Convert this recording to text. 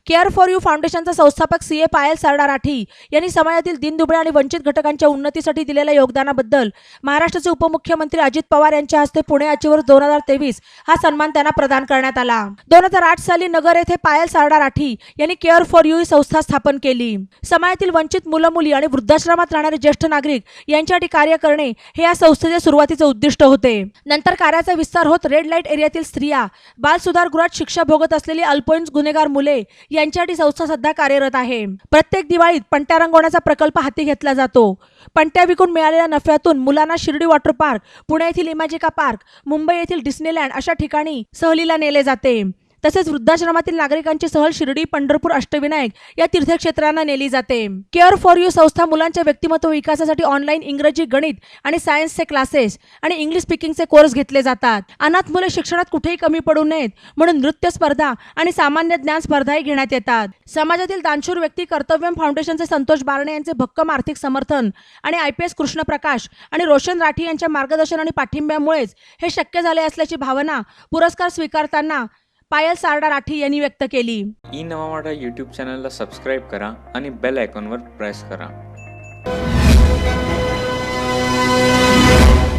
Care for you फाउंडेशनचा संस्थापक CA पायल सारडा राठी यांनी समाजातील दीनदुबळे आणि वंचित घटकांच्या उन्नतीसाठी दिलेल्या योगदानाबद्दल महाराष्ट्राचे उपमुख्यमंत्री अजित पवार यांच्या हस्ते पुणे अचिव्हर्स 2023 हा सन्मान त्यांना प्रदान करण्यात आला। 2008 साली नगर येथे पायल सारडा राठी यांनी केअर फॉर यू ही संस्था स्थापन केली। समाजातील वंचित मुलं मुली आणि वृद्धाश्रमात राहणारे ज्येष्ठ नागरिक यांच्यासाठी कार्य करणे हे या संस्थेचे सुरुवातीचे उद्दिष्ट होते। नंतर कार्याचा विस्तार होत रेड लाईट एरियातील स्त्रिया, बाल सुधारगृहात शिक्षा भोगत असलेली अल्पवयीन गुन्हेगार मुले यांच्यासाठी संस्था सध्या कार्यरत आहे। प्रत्येक दिवाळीत पणत्या रंगवण्याचा प्रकल्प हाती घेतला जातो। पणत्या विकून मिळालेल्या नफ्यातून मुलांना शिर्डी वॉटर पार्क, पुणे येथील इमॅजिका पार्क, मुंबई येथील डिस्नीलँड अशा ठिकाणी सहलीला नेले जाते। तसेच वृद्धाश्रमातील नागरिकांची सहल शिर्डी, पंढरपूर, अष्टविनायक या तीर्थक्षेत्रांना नेली जाते। केअर फॉर यू संस्था मुलांच्या व्यक्तिमत्व विकासासाठी ऑनलाईन इंग्रजी, गणित आणि सायन्सचे क्लासेस आणि इंग्लिश स्पीकिंगचे कोर्स घेतले जातात। अनाथ मुले शिक्षणात कुठेही कमी पडू नयेत म्हणून नृत्य स्पर्धा आणि सामान्य ज्ञान स्पर्धाही घेण्यात येतात। समाजातील दानशूर व्यक्ती कर्तव्यम फाउंडेशनचे संतोष बारणे यांचे भक्कम आर्थिक समर्थन आणि IPS कृष्णप्रकाश आणि रोशन राठी यांच्या मार्गदर्शन आणि पाठिंब्यामुळेच हे शक्य झाले असल्याची भावना पुरस्कार स्वीकारताना पायल सारडा राठी यांनी व्यक्त केली। ई नवा मराठा यूट्यूब चॅनलला सबस्क्राईब करा आणि बेल आयकॉनवर प्रेस करा।